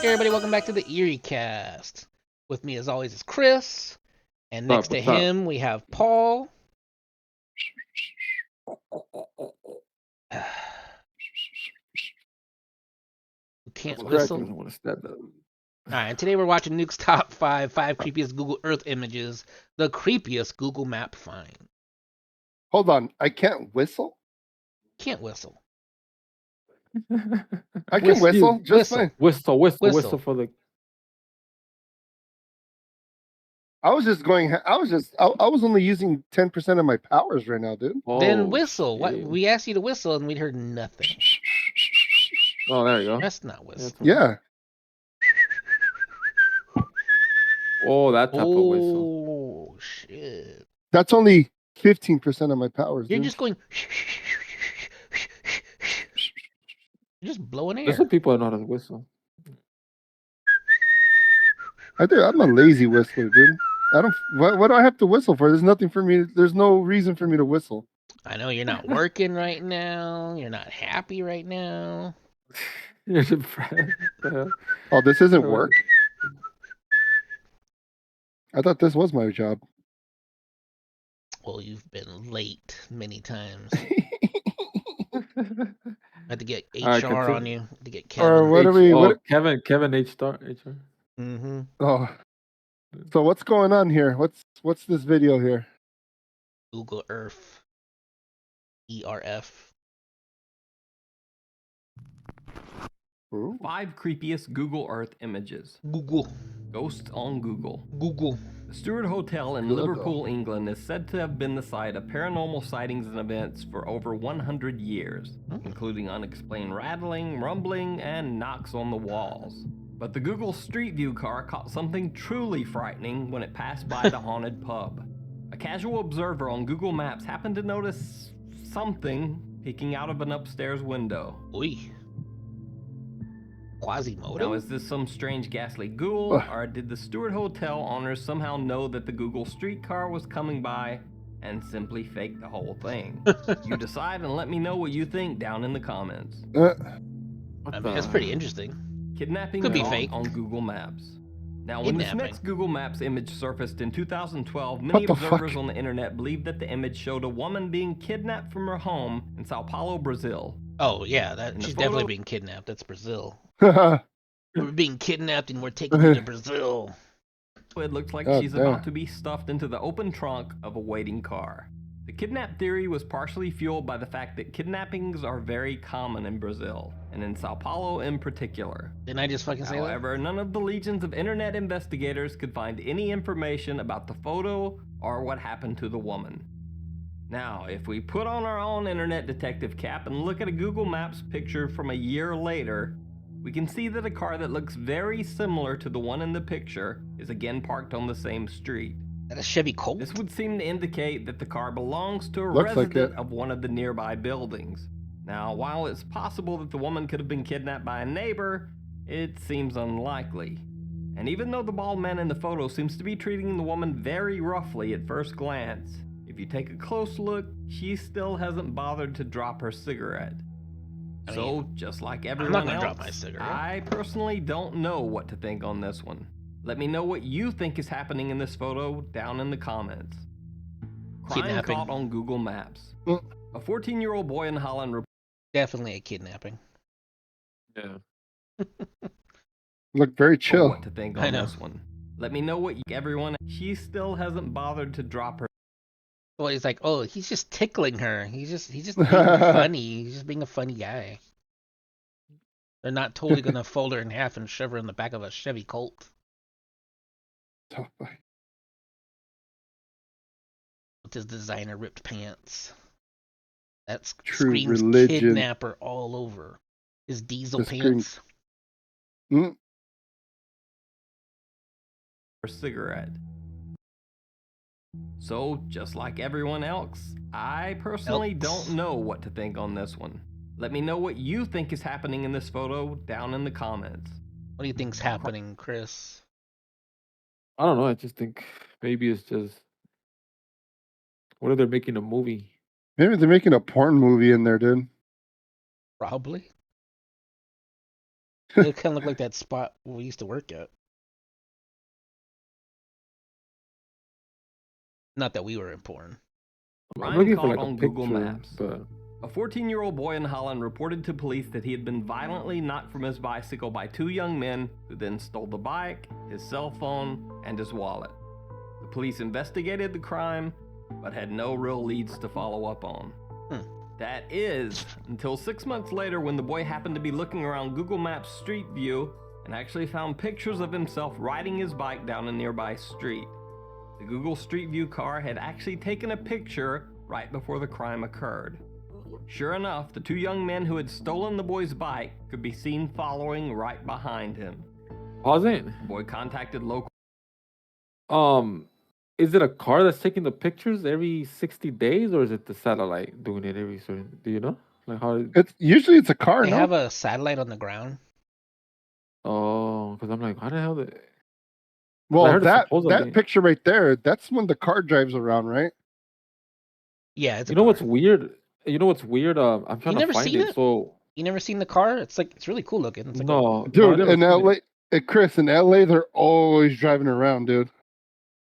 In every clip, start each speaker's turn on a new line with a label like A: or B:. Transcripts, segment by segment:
A: everybody? Welcome back to the Eerie cast. With me, as always, is Chris, and next to
B: What's up?
A: him we have Paul. Who can't whistle.
B: Doesn't want to step up.
A: All right, and today we're watching Nuke's top five creepiest Google Earth images, the creepiest Google Map find.
C: Hold on, I can't whistle?
A: Can't whistle.
C: I can whistle, just fine.
B: Whistle for the.
C: I was only using 10% of my powers right now, dude.
A: Then whistle.
B: Shit.
A: What we asked you to whistle, and we heard nothing.
B: Oh, there you go.
A: That's not whistle.
C: Yeah.
B: Oh, that type of whistle.
A: Oh shit!
C: That's only 15% of my powers.
A: You're
C: dude.
A: just going. You're just blowing air.
B: There's some people that know how to whistle.
C: I'm a lazy whistler, dude. What do I have to whistle for? There's nothing for me. There's no reason for me to whistle.
A: I know you're not working right now. You're not happy right now.
B: You're depressed.
C: Oh, this isn't work? I thought this was my job.
A: Well, you've been late many times. I had to get HR on you. To get Kevin.
C: Or what are we?
B: Kevin HR.
A: Mm-hmm.
C: Oh, so what's going on here? What's this video here?
A: Google Earth. ERF.
C: Ooh.
D: 5 creepiest Google Earth images.
A: Google.
D: Ghosts on Google.
A: Google.
D: The Stewart Hotel in
C: Google.
D: Liverpool, England is said to have been the site of paranormal sightings and events for over 100 years, including unexplained rattling, rumbling, and knocks on the walls. But the Google Street View car caught something truly frightening when it passed by the haunted pub. A casual observer on Google Maps happened to notice something peeking out of an upstairs window.
A: Oi. Quasimodo?
D: Now, is this some strange ghastly ghoul, or did the Stewart Hotel owners somehow know that the Google streetcar was coming by and simply fake the whole thing? You decide and let me know what you think down in the comments.
A: I mean, that's pretty interesting.
D: Kidnapping
A: Could be
D: caught
A: fake.
D: on Google Maps. Now, when this
A: Kidnapping.
D: next Google Maps image surfaced in 2012,
C: What
D: many
C: the
D: observers
C: fuck?
D: on the internet believed that the image showed a woman being kidnapped from her home in Sao Paulo, Brazil.
A: Oh yeah,
D: In the
A: she's
D: photo-
A: definitely being kidnapped. That's Brazil.
C: Oh,
A: We're being kidnapped and we're taking you to Brazil.
D: It looks like
C: God
D: she's
C: damn.
D: about to be stuffed into the open trunk of a waiting car. The kidnap theory was partially fueled by the fact that kidnappings are very common in Brazil, and in Sao Paulo in particular.
A: Didn't I just fucking say that?
D: However, none of the legions of internet investigators could find any information about the photo or what happened to the woman. Now, if we put on our own internet detective cap and look at a Google Maps picture from a year later, we can see that a car that looks very similar to the one in the picture is again parked on the same street.
A: Is that a Chevy Colt?
D: This would seem to indicate that the car belongs to a
C: Looks like
D: resident
C: it.
D: of one of the nearby buildings. Now, while it's possible that the woman could have been kidnapped by a neighbor, it seems unlikely. And even though the bald man in the photo seems to be treating the woman very roughly at first glance, if you take a close look, she still hasn't bothered to drop her cigarette.
A: I
D: So,
A: mean,
D: just like
A: not
D: everyone
A: gonna
D: else,
A: drop my cigarette.
D: I personally don't know what to think on this one. Let me know what you think is happening in this photo down in the comments. Crime
A: Kidnapping.
D: caught on Google Maps.
C: Mm.
D: A 14-year-old boy in Holland
A: Definitely a kidnapping.
B: Yeah.
C: look very
D: reported
C: chill.
D: what to think
A: I
D: on
A: know.
D: this one. Let me know what everyone. She still hasn't bothered to drop her.
A: Well, he's like, oh, he's just tickling her. He's just being funny. He's just being a funny guy. They're not totally gonna fold her in half and shove her in the back of a Chevy Colt. With his designer ripped pants. That's
C: True
A: screams
C: religion.
A: kidnapper all over. His diesel
C: This screams-
A: pants.
C: Mm.
D: cigarette. So, just like everyone else, I personally don't know what to think on this one. Let me know what you think is happening in this photo down in the comments.
A: What do you think's happening, Chris?
B: I don't know. I just think maybe it's just. What if they're making a movie?
C: Maybe they're making a porn movie in there, dude.
A: Probably. It kind of looked like that spot we used to work at. Not that we were in porn.
B: I'm
D: Crime
B: looking for
D: caught
B: like a
D: on Google
B: picture,
D: Maps.
B: but
D: A 14-year-old boy in Holland reported to police that he had been violently knocked from his bicycle by two young men who then stole the bike, his cell phone, and his wallet. The police investigated the crime, but had no real leads to follow up on. That is, until 6 months later when the boy happened to be looking around Google Maps Street View and actually found pictures of himself riding his bike down a nearby street. The Google Street View car had actually taken a picture right before the crime occurred. Sure enough, the two young men who had stolen the boy's bike could be seen following right behind him.
B: pause it.
D: The boy contacted local.
B: Is it a car that's taking the pictures every 60 days, or is it the satellite doing it every certain? Do you know? Like how?
C: It's usually it's a car,
A: They
C: no?
A: have a satellite on the ground.
B: Oh, because I'm like, how the hell? I
C: Well,
B: heard
C: that
B: supposedly.
C: picture right there, that's when the car drives around, right?
A: Yeah, it's a
B: You know
A: car.
B: what's weird? You know what's weird? I'm trying to
A: never
B: find
A: seen
B: it.
A: it?
B: So
A: You never seen the car? It's really cool looking. It's like
B: no, I
C: Dude,
B: never
C: in
B: seen
C: LA,
B: it.
C: Chris, in LA, they're always driving around, dude.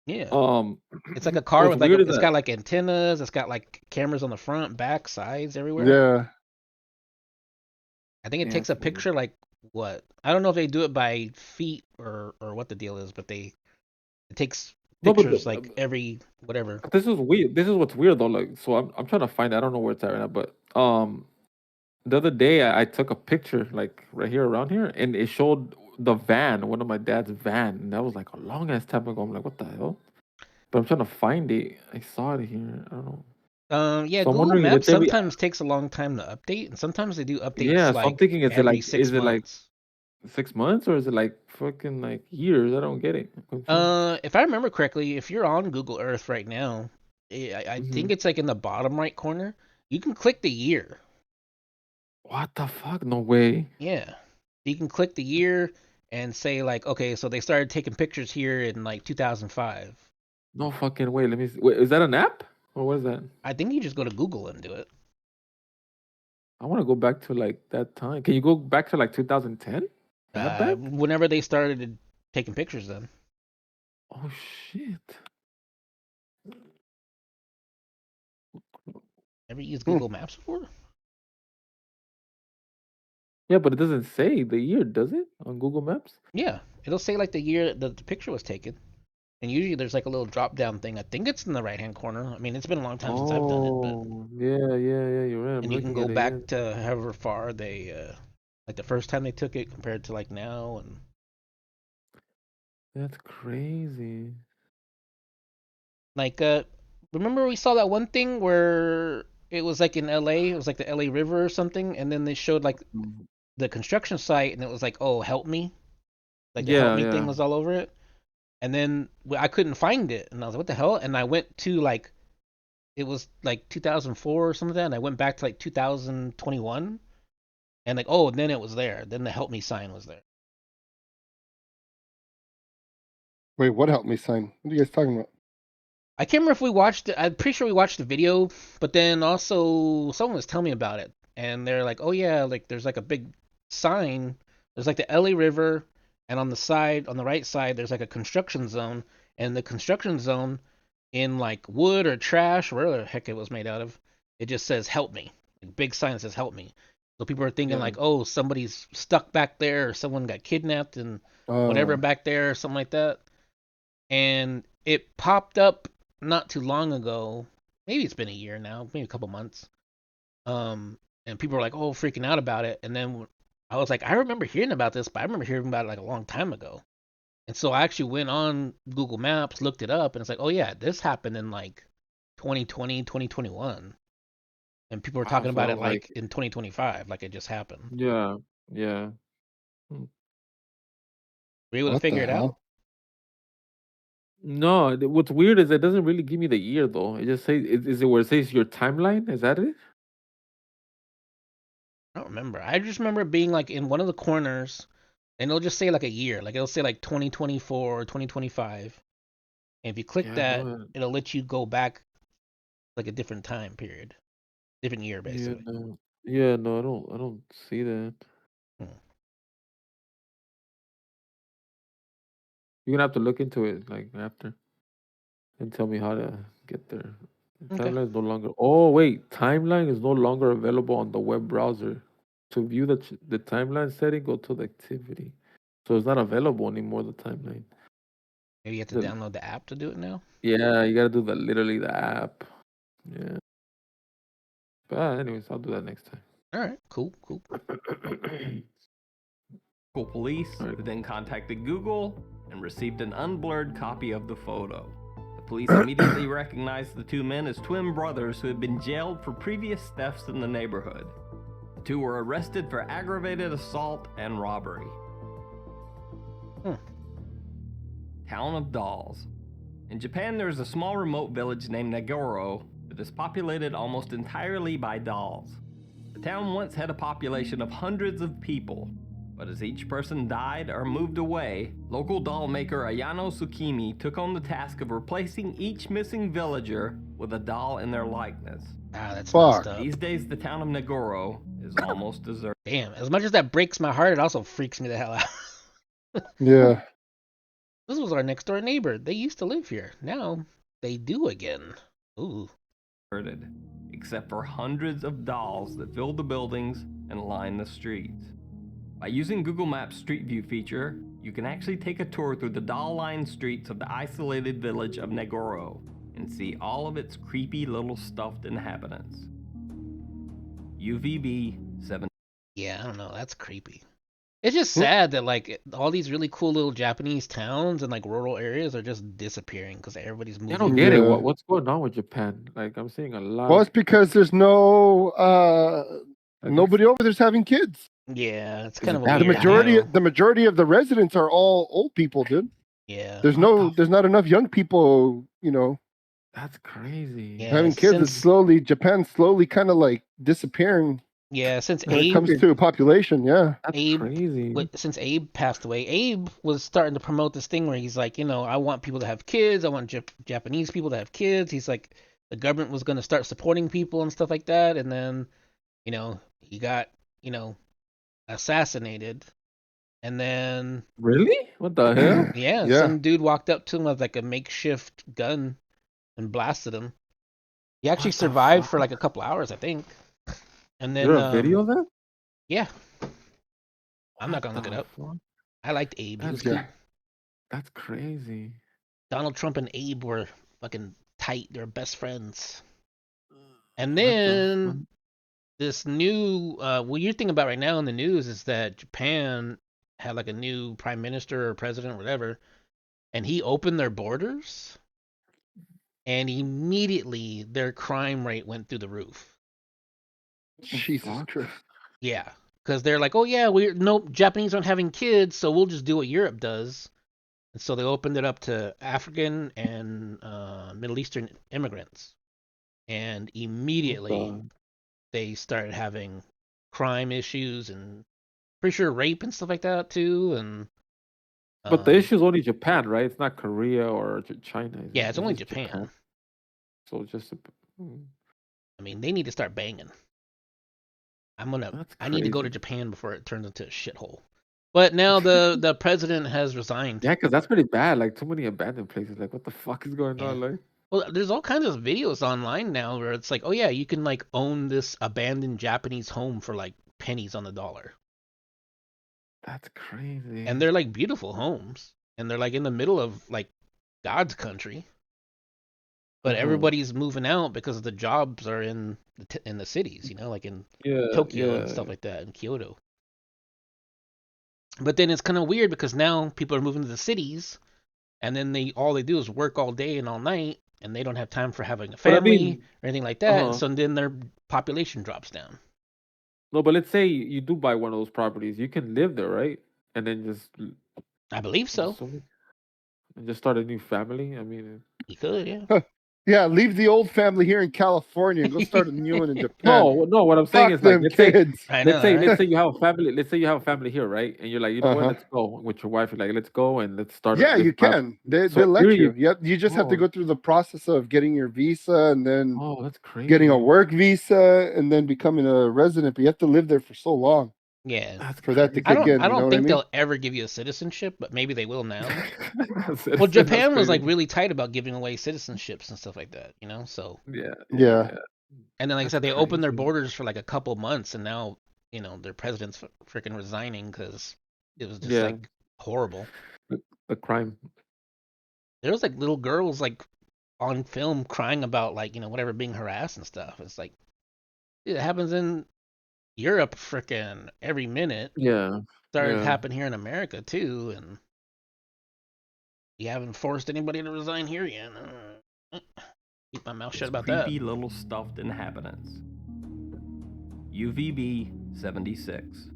A: yeah.
B: Um,
A: It's like a car
B: what's
A: with like
B: weird is
A: it's
B: that
A: got like antennas. It's got like cameras on the front, back, sides, everywhere.
C: Yeah.
A: I think it
B: yeah,
A: takes
B: it's
A: a
B: weird.
A: picture like what? I don't know if they do it by feet or what the deal is, but it takes
B: No, but
A: pictures like every whatever.
B: this is weird. This is what's weird though. Like, so I'm trying to find. I don't know where it's at right now, but the other day I took a picture like right here around here, and it showed the van, one of my dad's van, and that was like a long ass time ago. I'm like, what the hell? But I'm trying to find it. I saw it here. I don't know.
A: Yeah,
B: So I'm
A: Google
B: wondering if
A: Maps
B: it's every.
A: sometimes takes a long time to update, and sometimes they do updates
B: Yeah, so I'm
A: like
B: thinking,
A: every six
B: is it like
A: months.
B: 6 months or is it like fucking like years? I don't get it. I'm confused.
A: If I remember correctly, if you're on Google Earth right now, I
B: Hmm.
A: think it's like in the bottom right corner. You can click the year.
B: What the fuck? No way.
A: Yeah. You can click the year and say like, okay, so they started taking pictures here in like 2005.
B: No fucking way. Let me see. Wait, is that an app? Or what is that?
A: I think you just go to Google and do it.
B: I want to go back to like that time. Can you go back to like 2010? That back?
A: Whenever they started taking pictures, then
B: Oh shit.
A: ever used
C: Hmm.
A: Google Maps before?
B: Yeah, but it doesn't say the year, does it? On Google Maps?
A: Yeah, it'll say like the year the picture was taken, and usually there's like a little drop down thing. I think it's in the right hand corner. I mean, it's been a long time since I've done it, but
B: Oh, yeah, you're right. I'm
A: and you can
B: looking
A: go
B: at it, yeah.
A: back to however far they like the first time they took it compared to like now, and
B: That's crazy.
A: like remember we saw that one thing where it was like in LA, it was like the LA River or something, and then they showed like
B: Mm.
A: the construction site, and it was like, oh, help me, like the help
B: Yeah,
A: me thing
B: yeah.
A: was all over it, and then I couldn't find it, and I was like, what the hell? And I went to like it was like 2004 or something, and I went back to like 2021, and like, oh, and then it was there. Then the help me sign was there.
C: Wait, what helped me sign? What are you guys talking about?
A: I can't remember if we watched it. I'm pretty sure we watched the video, but then also someone was telling me about it, and they're like, "Oh yeah, like there's like a big sign. There's like the LA River, and on the side, on the right side, there's like a construction zone, and the construction zone in like wood or trash, or whatever the heck it was made out of, it just says help me. Like big sign that says help me. So people are thinking
B: Yeah.
A: like, oh, somebody's stuck back there, or someone got kidnapped and whatever
C: Uh,
A: back there, or something like that. And it popped up not too long ago. Maybe it's been a year now, maybe a couple months. And people were like, "Oh, freaking out about it." And then I was like, "I remember hearing about this, but I remember hearing about it like a long time ago." And so I actually went on Google Maps, looked it up, and it's like, "Oh yeah, this happened in like 2020, 2021." And people were
B: Wow,
A: talking
B: so I
A: about it
B: was like,
A: like in 2025, like it just happened.
B: yeah, yeah. Hmm.
A: Were you able to
C: what
A: figure
C: the
A: it out?
C: hell?
B: No, what's weird is it doesn't really give me the year though. It just says, is it where it says your timeline? Is that it?
A: I don't remember. I just remember it being like in one of the corners, and it'll just say like a year, like it'll say like 2024 or 2025. And if you click
B: Yeah,
A: that,
B: no,
A: it'll let you go back like a different time period, different year
B: yeah,
A: basically.
B: no, yeah, no, I don't see that.
A: Hmm.
B: You're gonna have to look into it like after and tell me how to get there.
A: Okay.
B: Timeline is no longer. Oh wait, timeline is no longer available on the web browser. To view the timeline setting, go to the activity. So it's not available anymore. The timeline.
A: Maybe you have to
B: The,
A: download the app to do it now.
B: yeah, you gotta do literally the app. Yeah. But anyways, I'll do that next time.
A: All right, cool.
D: Police
B: Right.
D: who then contacted Google and received an unblurred copy of the photo. The police immediately recognized the two men as twin brothers who had been jailed for previous thefts in the neighborhood. The two were arrested for aggravated assault and robbery. Town of Dolls. In Japan, there is a small remote village named Nagoro that is populated almost entirely by dolls. The town once had a population of hundreds of people, but as each person died or moved away, local doll maker Ayano Tsukimi took on the task of replacing each missing villager with a doll in their likeness.
A: Ah, that's
C: Fuck.
A: messed up.
D: These days, the town of Nagoro is almost deserted.
A: Damn. As much as that breaks my heart, it also freaks me the hell out.
C: Yeah.
A: This was our next door neighbor. They used to live here. Now they do again. Ooh.
D: Except for hundreds of dolls that fill the buildings and line the streets. By using Google Maps Street View feature, you can actually take a tour through the doll-lined streets of the isolated village of Nagoro and see all of its creepy little stuffed inhabitants. UVB 7.
A: Yeah, I don't know. That's creepy. It's just sad that like all these really cool little Japanese towns and like rural areas are just disappearing because everybody's moving.
B: I don't get it.
C: Yeah.
B: What's going on with Japan? Like I'm seeing a lot.
C: Well, it's because there's no nobody over there's having kids.
A: Yeah, it's
B: Is
A: kind
B: it
A: of a
B: that
C: The
A: weird
C: majority
A: deal.
C: the majority of the residents are all old people, dude.
A: Yeah.
C: There's not enough young people,
B: That's crazy.
A: Yeah.
C: having kids. It's Japan's slowly kind of like disappearing
A: Yeah, since
C: when it
A: Abe
C: comes to population. Yeah.
B: That's
A: Abe-
B: crazy.
A: since Abe passed away, Abe was starting to promote this thing where he's like, I want people to have kids. I want Japanese people to have kids. He's like, the government was going to start supporting people and stuff like that. And then, he got, assassinated. And then,
B: Really? What the hell?
A: yeah,
C: Yeah.
A: some dude walked up to him with like a makeshift gun and blasted him. He actually
B: What the
A: survived for
B: fuck?
A: like a couple hours, I think. And
B: Is
A: then,
B: there a video of that?
A: yeah, I'm not
B: What
A: gonna look it
B: the
A: up.
B: fuck?
A: I liked Abe. He was
C: Yeah.
A: cool.
B: That's crazy.
A: Donald Trump and Abe were fucking tight. They're best friends. And
B: What the
A: then
B: fuck?
A: this new weird thing about right now in the news is that Japan had like a new prime minister or president or whatever, and he opened their borders, and immediately their crime rate went through the roof.
C: Jesus
B: fuck?
C: Christ.
A: Yeah, because they're like, oh yeah, Japanese aren't having kids, so we'll just do what Europe does. And so they opened it up to African and Middle Eastern immigrants. And immediately they started having crime issues and pretty sure rape and stuff like that too. And
B: But the issue is only Japan, right? It's not Korea or China.
A: yeah, it's only
B: just
A: Japan.
B: So it's just.
A: I mean, they need to start banging.
B: That's
A: I need to go to
B: crazy.
A: Japan before it turns into a shithole. But now the president has resigned.
B: Yeah, because that's pretty bad. Like too many abandoned places. Like what the fuck is going on? Like
A: Well, there's all kinds of videos online now where it's like, oh yeah, you can like own this abandoned Japanese home for like pennies on the dollar.
B: that's crazy.
A: And they're like beautiful homes. And they're like in the middle of like God's country. But everybody's moving out because the jobs are in the cities, like in Tokyo and stuff like that, and Kyoto. But then it's kind of weird because now people are moving to the cities, and then all they do is work all day and all night, and they don't have time for having a family or anything like that. And so then their population drops down.
B: No, but let's say you do buy one of those properties, you can live there, right? And then just.
A: I believe so.
B: And just start a new family. I mean,
A: you could, yeah.
C: Yeah, leave the old family here in California and go start a new one in Japan.
B: No. What I'm saying
C: Fuck
B: is like,
C: them kids.
B: let's say you have a family. Let's say you have a family here, right? And you're like, you know what?
C: Uh-huh.
B: Let's go with your wife. You're like, let's go and let's start.
C: Yeah, you can. They'll let you. You just have to go through the process of getting your visa and then
B: that's crazy.
C: getting a work visa and then becoming a resident. But you have to live there for so long.
A: Yeah.
B: That's
C: for that to
B: crazy.
A: I
C: kick
A: don't
C: in.
A: I
C: You know
A: don't
C: what I
A: think
C: mean?
A: they'll ever give you a citizenship, but maybe they will now.
B: That's
A: Well,
B: that's
A: Japan was like
B: crazy.
A: really tight about giving away citizenships and stuff like that, so
B: Yeah, yeah,
C: Yeah.
B: yeah.
A: and then like I
B: That's
A: said, they opened their
B: crazy.
A: borders for like a couple months, and now their president's freaking resigning because it was just
B: Yeah,
A: like horrible.
B: the crime.
A: There was like little girls like on film crying about like whatever being harassed and stuff. It's like it happens in Europe freaking every minute.
B: Yeah,
A: Started to
B: yeah.
A: happen here in America too, and you haven't forced anybody to resign here yet. Keep my mouth shut
D: Its
A: about that.
D: creepy little stuffed inhabitants. UVB 76.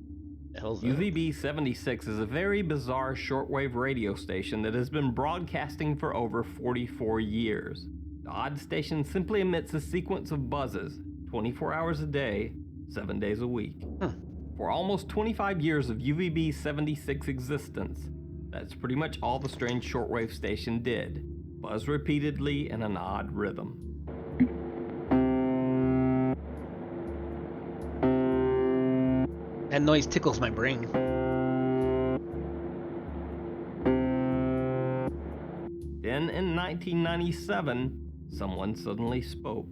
A: The hell's that?
D: UVB 76 is a very bizarre shortwave radio station that has been broadcasting for over 44 years. The odd station simply emits a sequence of buzzes, 24 hours a day, 7 days a week. For almost 25 years of UVB 76 existence, that's pretty much all the strange shortwave station did. Buzz repeatedly in an odd rhythm.
A: That noise tickles my brain.
D: Then in 1997, someone suddenly spoke.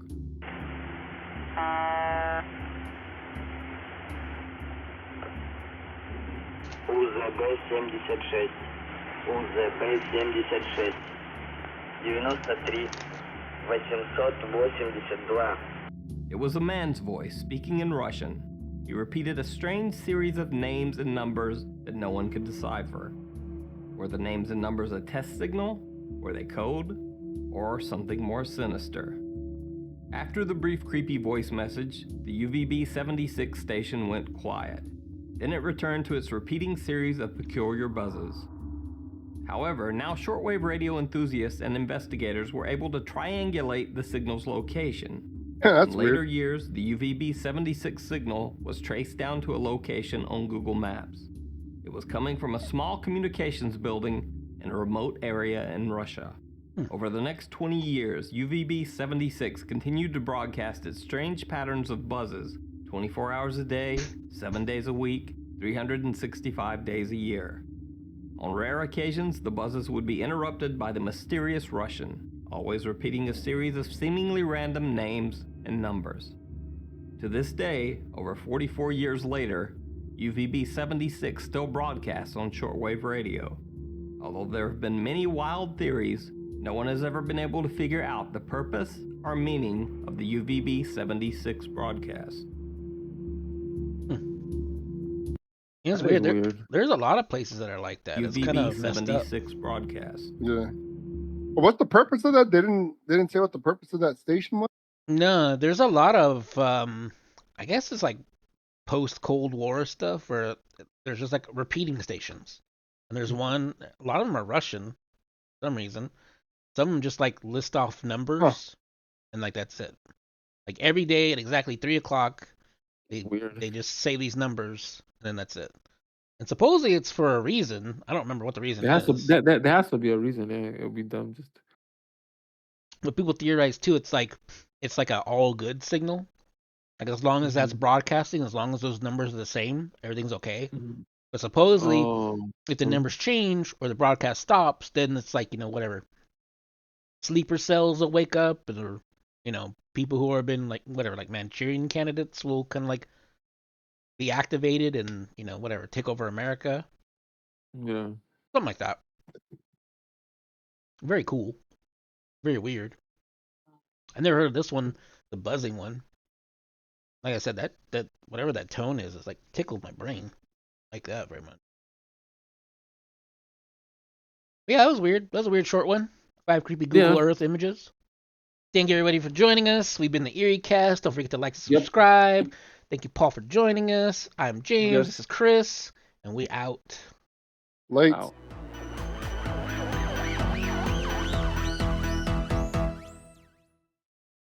E: УЗБ-76. УЗБ-76. 93 882.
D: It was a man's voice speaking in Russian. He repeated a strange series of names and numbers that no one could decipher. Were the names and numbers a test signal? Were they code? Or something more sinister? After the brief creepy voice message, the UVB 76 station went quiet. Then it returned to its repeating series of peculiar buzzes. However, now shortwave radio enthusiasts and investigators were able to triangulate the signal's location.
C: That's
D: In later
C: weird.
D: years, the UVB 76 signal was traced down to a location on Google Maps. It was coming from a small communications building in a remote area in Russia. Over the next 20 years, UVB 76 continued to broadcast its strange patterns of buzzes 24 hours a day, 7 days a week, 365 days a year. On rare occasions, the buzzes would be interrupted by the mysterious Russian, always repeating a series of seemingly random names and numbers. To this day, over 44 years later, UVB 76 still broadcasts on shortwave radio. Although there have been many wild theories, no one has ever been able to figure out the purpose or meaning of the UVB 76 broadcast.
A: It's
B: That is
A: weird.
B: weird.
A: There's a lot of places that are like that. It's kind
D: UVB
A: of messed up.
D: 76 broadcast.
C: Yeah. Well, what's the purpose of that? They didn't say what the purpose of that station was.
A: No, there's a lot of I guess it's like post Cold War stuff where there's just like repeating stations. And there's one, a lot of them are Russian for some reason. Some of them just like list off numbers and like that's it. Like every day at exactly 3 o'clock,
B: Weird.
A: they just say these numbers and then that's it. And supposedly it's for a reason. I don't remember what the reason
B: There has to
A: is.
B: there has to be a reason. Yeah, it would be dumb just.
A: But people theorize too, it's like a all good signal. Like as long as that's broadcasting, as long as those numbers are the same, everything's okay.
B: Mhm.
A: But supposedly,
B: Oh,
A: if the numbers change or the broadcast stops, then it's like whatever. Sleeper cells will wake up, or people who have been like whatever, like Manchurian candidates will kind of like be activated and whatever take over America,
B: yeah.
A: something like that. Very cool, very weird. I never heard of this one, the buzzing one. Like I said, that whatever that tone is, it's like tickled my brain, like that very much. But yeah, that was weird. That was a weird short one. 5 creepy Google
B: Yeah.
A: Earth images. Thank you everybody for joining us. We've been the Eerie Cast. Don't forget to like and
B: Yep.
A: subscribe. Thank you, Paul, for joining us. I'm James.
B: Yes.
A: This is Chris, and we out.
C: Lights.
B: Wow.